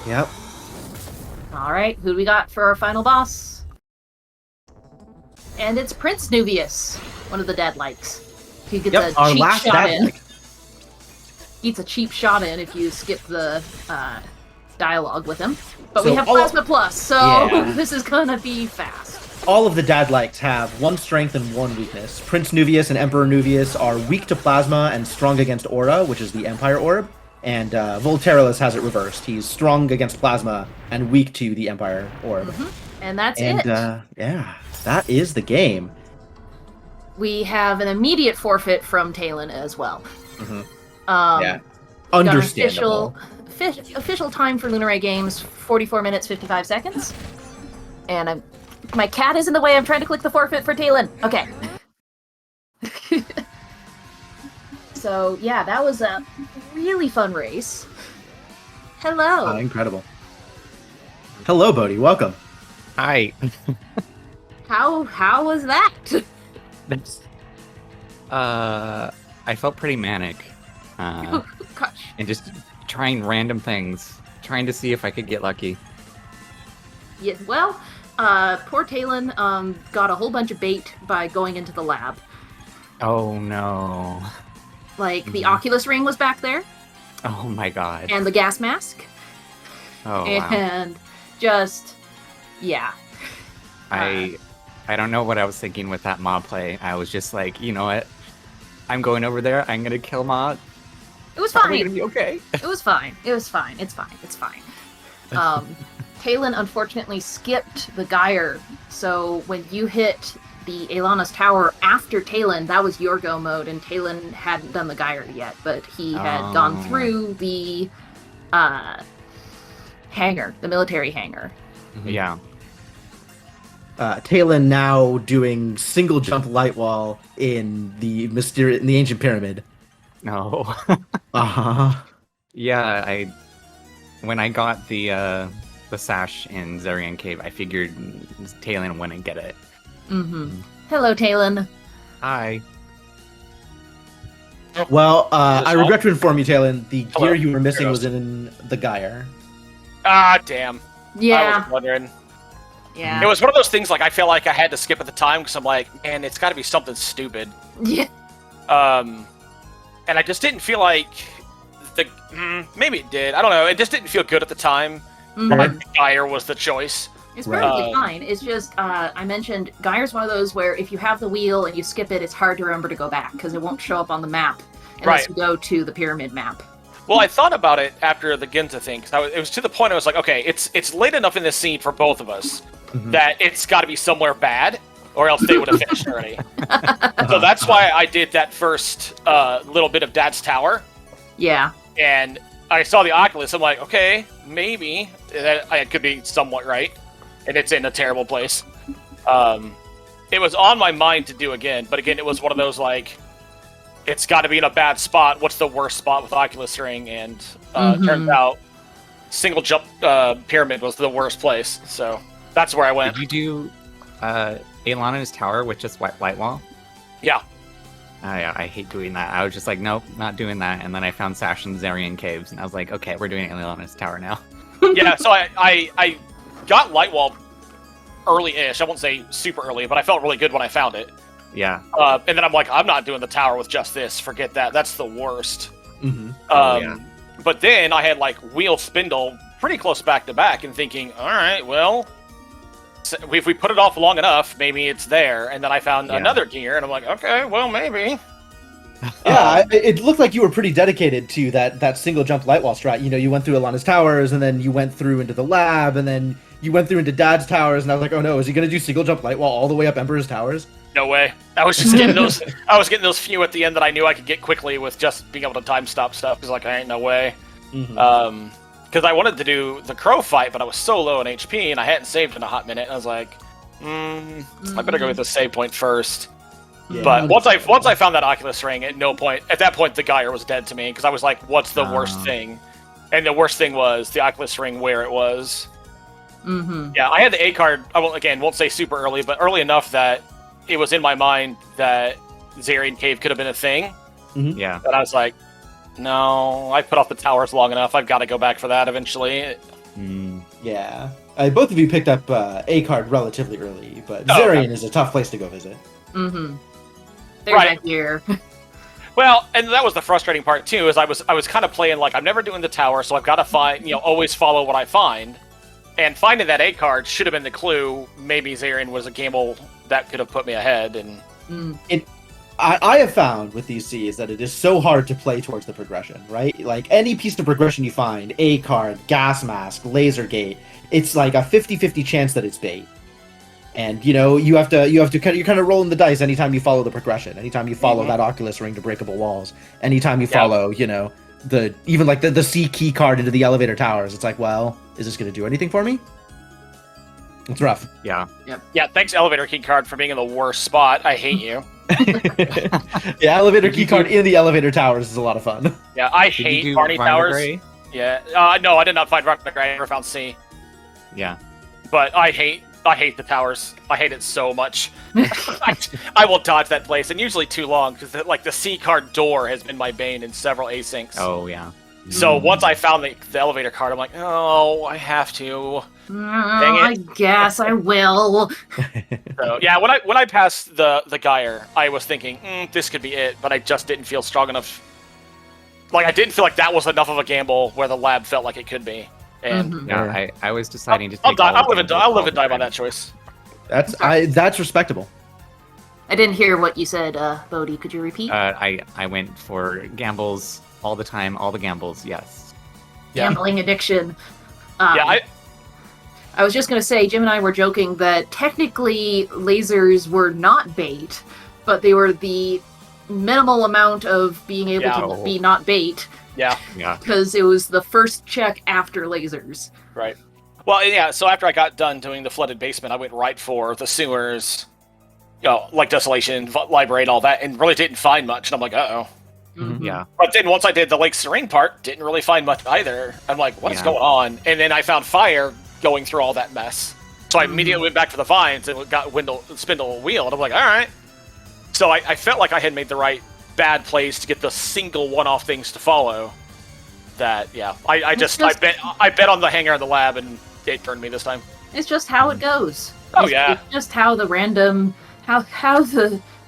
Yep. Alright, who do we got for our final boss? And it's Prince Nuvius, one of the dead-likes. He gets a our cheap last shot in. Dadlike. Gets a cheap shot in if you skip the dialogue with him. But So we have all- Plasma Plus, so Yeah. this is gonna be fast. All of the Dadlikes have one strength and one weakness. Prince Nuvius and Emperor Nuvius are weak to Plasma and strong against Aura, which is the Empire Orb. And Volterolus has it reversed. He's strong against Plasma and weak to the Empire Orb. And that's And it. yeah, that is the game. We have an immediate forfeit from Taelin as well. Yeah, got an understandable. official time for LunarRayGames, 44 minutes, 55 seconds. And my cat is in the way. I'm trying to click the forfeit for Taelin. Okay. So, yeah, that was a really fun race. Hello. Incredible. Hello, Bodhi. Welcome. Hi. How was that? That's, I felt pretty manic. Oh, gosh. And just trying random things. Trying to see if I could get lucky. Yeah, well, poor Taelin got a whole bunch of bait by going into the lab. Oh no. Like, the Oculus Ring was back there, Oh my god. and the gas mask, Oh wow. and just, yeah. I don't know what I was thinking with that mob play. I was just like, you know what? I'm going over there. I'm gonna kill mob. It was Probably fine. gonna be okay. It was fine. It was fine. It's fine. It's fine. Taelin unfortunately skipped the Gyre, so when you hit the Aelana's tower after Taelin, that was your go mode, and Taelin hadn't done the Gyre yet, but he had gone through the hangar, the military hangar. Yeah. Taelin now doing single jump light wall in the Ancient Pyramid. No. Yeah, When I got the sash in Zarian Cave, I figured Taelin wouldn't get it. Hello, Taelin. Hi. Well, I regret to inform you, Taelin, the Hello. gear you were missing Here was goes. in the Gyre. Ah, damn. I Yeah, was wondering. yeah. It was one of those things, like, I feel like I had to skip at the time, because I'm like, man, it's got to be something stupid. Yeah. And I just didn't feel like maybe it did. I don't know. It just didn't feel good at the time. Mhm. Like, Gyre was the choice. It's Right. perfectly fine. It's just, I mentioned, Gyre's one of those where if you have the wheel and you skip it, it's hard to remember to go back, because it won't show up on the map unless Right. you go to the pyramid map. Well, I thought about it after the Ginza thing, because it was to the point I was like, okay, it's late enough in this scene for both of us that it's got to be somewhere bad. or else they would have finished already. So that's why I did that first little bit of Dad's Tower. Yeah. And I saw the Oculus. I'm like, okay, maybe I could be somewhat right, and it's in a terrible place. It was on my mind to do again, but again, it was one of those like, it's got to be in a bad spot. What's the worst spot with Oculus Ring? And turns out, single jump pyramid was the worst place. So that's where I went. Did you do Taelin116's tower with just light wall? Yeah. I hate doing that. I was just like, nope, not doing that. And then I found Sash and Zarian caves, and I was like, okay, we're doing Taelin116's tower now. Yeah, so I got light wall early-ish. I won't say super early, but I felt really good when I found it. Yeah. And then I'm like, I'm not doing the tower with just this. Forget that. That's the worst. Yeah. But then I had like wheel spindle pretty close back to back, and thinking, all right, well, if we put it off long enough, maybe it's there. And then I found another gear, and I'm like, okay, well, maybe. Yeah, it looked like you were pretty dedicated to that single jump light wall strat. You know, you went through Alana's towers, and then you went through into the lab, and then you went through into Dad's towers, and I was like, oh no, is he gonna do single jump light wall all the way up Emperor's towers? No way. I was just getting those. I was getting those few at the end that I knew I could get quickly with just being able to time stop stuff. Because like, I ain't no way. Because I wanted to do the crow fight, but I was so low in HP, and I hadn't saved in a hot minute. And I was like, I better go with the save point first. Yeah. But once I found that Oculus Ring, at that point the Geyer was dead to me, because I was like, what's the worst thing? And the worst thing was the Oculus Ring where it was. Yeah, I had the A card. I won't say super early, but early enough that it was in my mind that Zarian Cave could have been a thing. Yeah. But I was like, no, I put off the towers long enough. I've got to go back for that eventually. Yeah. Both of you picked up A card relatively early, but Zarian is a tough place to go visit. There's Right. that gear. Well, and that was the frustrating part too, is I was kind of playing like, I'm never doing the tower, so I've got to find, always follow what I find. And finding that A card should have been the clue. Maybe Zarian was a gamble that could have put me ahead. And I have found with these Cs that it is so hard to play towards the progression, right? Like any piece of progression you find, A card, gas mask, laser gate, it's like a 50-50 chance that it's bait. And you have to kind of rolling the dice anytime you follow the progression, anytime you follow that Oculus Ring to breakable walls, anytime you follow, even like the C key card into the elevator towers. It's like, well, is this going to do anything for me? It's rough. Yeah. yeah, thanks elevator key card for being in the worst spot. I hate you. Yeah, elevator key card in the elevator towers is a lot of fun. Yeah, I hate Barney Towers. Yeah, no, I did not find Rock. I never found C. Yeah. But I hate the towers. I hate it so much. I will dodge that place, and usually too long, because the C card door has been my bane in several asyncs. Oh yeah. So once I found the elevator card, I'm like, oh, I have to. Dang it. I guess I will. So yeah, when I passed the Geyer, I was thinking, this could be it, but I just didn't feel strong enough. Like I didn't feel like that was enough of a gamble where the lab felt like it could be. And Yeah, I was deciding to take I'll live and die by that choice. That's respectable. I didn't hear what you said, Bodhi. Could you repeat? I went for gambles all the time, all the gambles, yes. Gambling addiction. I was just going to say, Jim and I were joking that technically lasers were not bait, but they were the minimal amount of being able to be not bait. Yeah. Because it was the first check after lasers. Right. Well, yeah, so after I got done doing the flooded basement, I went right for the sewers, like Desolation, Library, and all that, and really didn't find much. And I'm like, uh-oh. Yeah. But then once I did the Lake Serene part, didn't really find much either. I'm like, what is going on? And then I found fire going through all that mess. So I immediately went back to the vines and got spindle wheel, and I'm like, all right. So I felt like I had made the right bad plays to get the single one-off things to follow. That I bet on the hangar in the lab, and it turned me this time. It's just how it goes. It's just how the random how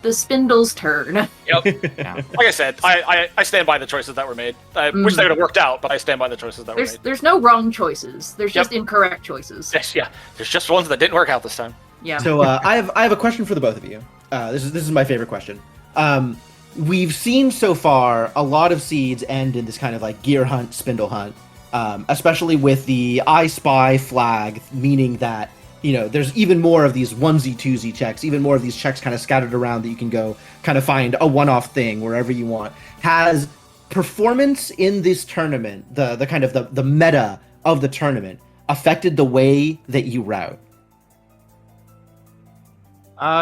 the spindles turn. Yep. Like I said, I stand by the choices that were made. I wish they would have worked out, but I stand by the choices that were made. There's no wrong choices. There's just incorrect choices. Yes, there's just ones that didn't work out this time. Yeah. So I have a question for the both of you. This is my favorite question. We've seen so far a lot of seeds end in this kind of like gear hunt, spindle hunt, especially with the I Spy flag, meaning that there's even more of these onesie, twosie checks, even more of these checks kind of scattered around that you can go kind of find a one-off thing wherever you want. Has performance in this tournament, the kind of the meta of the tournament, affected the way that you route?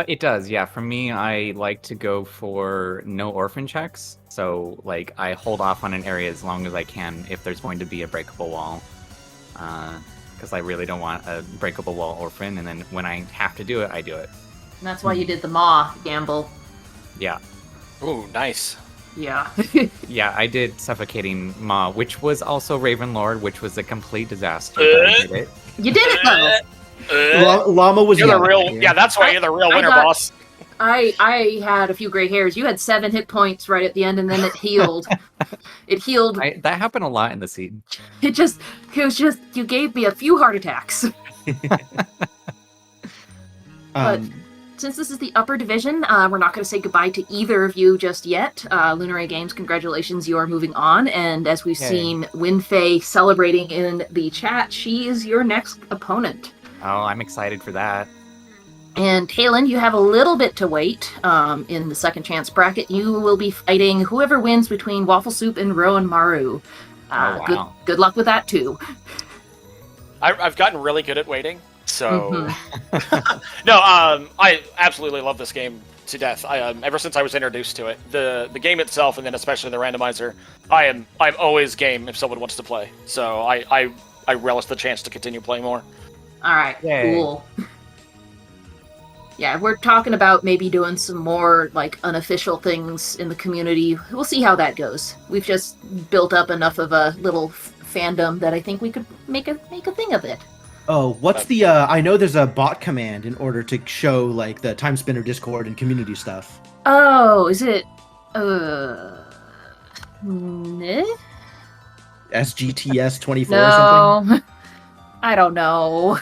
It does, yeah. For me, I like to go for no orphan checks. So, like, I hold off on an area as long as I can if there's going to be a breakable wall. Because I really don't want a breakable wall orphan, and then when I have to do it, I do it. And that's why you did the Maw gamble. Yeah. Ooh, nice. Yeah. Yeah, I did Suffocating Maw, which was also Ravenlord, which was a complete disaster. But I did it. You did it, though! Llama was You're the yelling real. at you. Yeah, that's why you're the real winner, boss. I had a few gray hairs. You had 7 hit points right at the end, and then it healed. It healed. That happened a lot in the seed. It was just, you gave me a few heart attacks. But since this is the upper division, we're not going to say goodbye to either of you just yet. LunarRayGames, congratulations, you are moving on. And as we've seen Winfei celebrating in the chat, she is your next opponent. Oh, I'm excited for that. And Taelin, you have a little bit to wait. In the second chance bracket, you will be fighting whoever wins between Waffle Soup and Rowan Maru. Wow. Good luck with that, too. I've gotten really good at waiting. So, no, I absolutely love this game to death. Ever since I was introduced to it, the game itself, and then especially the randomizer, I'm always game if someone wants to play. So I relish the chance to continue playing more. All right, Yay. cool. Yeah, we're talking about maybe doing some more like unofficial things in the community. We'll see how that goes. We've just built up enough of a little fandom that I think we could make a thing of it. Oh, what's the, I know there's a bot command in order to show, like, the Timespinner Discord and community stuff. Oh, is it, SGTS 24 or no, something? I don't know.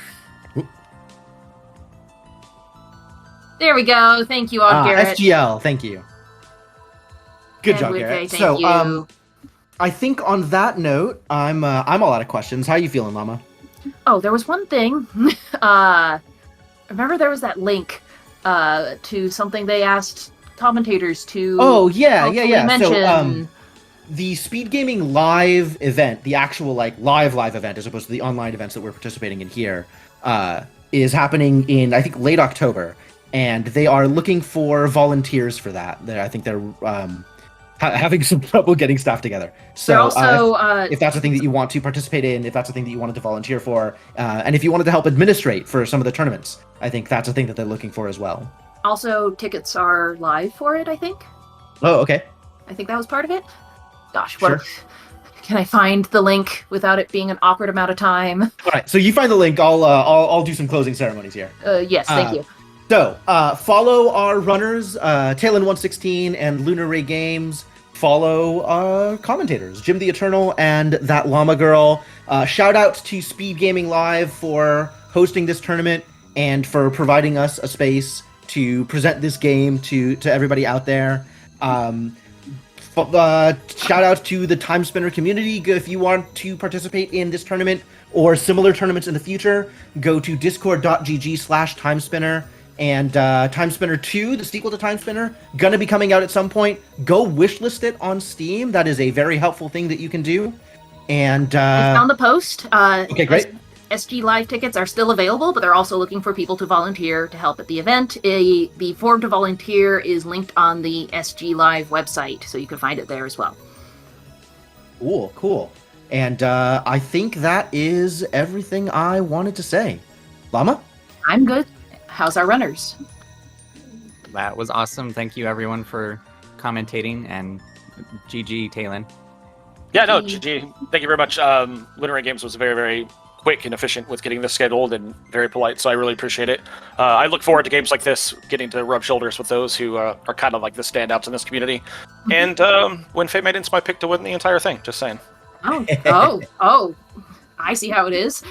There we go. Thank you, Garrett. SGL, thank you. Good job, Winfei, Garrett. thank So, you. I think on that note, I'm all out of questions. How you feeling, Mama? Oh, there was one thing. Remember there was that link to something they asked commentators to. Oh yeah. mention. So the Speedgaming live event, the actual like live event, as opposed to the online events that we're participating in here, is happening in I think late October, and they are looking for volunteers for that. I think they're having some trouble getting staff together. So also, if that's a thing that you want to participate in, if that's a thing that you wanted to volunteer for, and if you wanted to help administrate for some of the tournaments, I think that's a thing that they're looking for as well. Also, tickets are live for it, I think. Oh, okay. I think that was part of it. Gosh, Sure. Can I find the link without it being an awkward amount of time? All right. So you find the link. I'll do some closing ceremonies here. Yes, thank you. So, follow our runners, Taelin116 and LunarRayGames. Follow our commentators, Jim the Eternal and that Llama Girl. Shout out to Speedgaming Live for hosting this tournament and for providing us a space to present this game to everybody out there. Shout out to the Timespinner community. If you want to participate in this tournament or similar tournaments in the future, go to discord.gg/Timespinner. And Timespinner 2, the sequel to Timespinner, gonna be coming out at some point. Go wishlist it on Steam. That is a very helpful thing that you can do. And I found the post. Okay, great. SGLIVE tickets are still available, but they're also looking for people to volunteer to help at the event. The form to volunteer is linked on the SGLIVE website, so you can find it there as well. Cool. And I think that is everything I wanted to say. Llama? I'm good. How's our runners? That was awesome. Thank you, everyone, for commentating, and GG, Taelin. Yeah, no, GG. Thank you very much. LunarRayGames was very, very quick and efficient with getting this scheduled and very polite, so I really appreciate it. I look forward to games like this, getting to rub shoulders with those who are kind of like the standouts in this community. And when Fate Maiden's my pick to win the entire thing, just saying. Oh, I see how it is.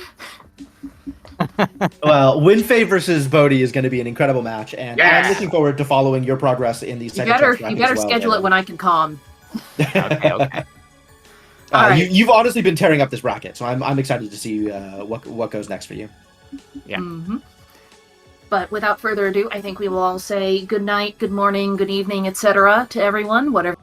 Well, Winfei versus Bodhi is going to be an incredible match, and I'm looking forward to following your progress in these. You better schedule it when I can calm. Okay. Right. You've honestly been tearing up this bracket, so I'm excited to see what goes next for you. Yeah. Mm-hmm. But without further ado, I think we will all say good night, good morning, good evening, etc. to everyone, whatever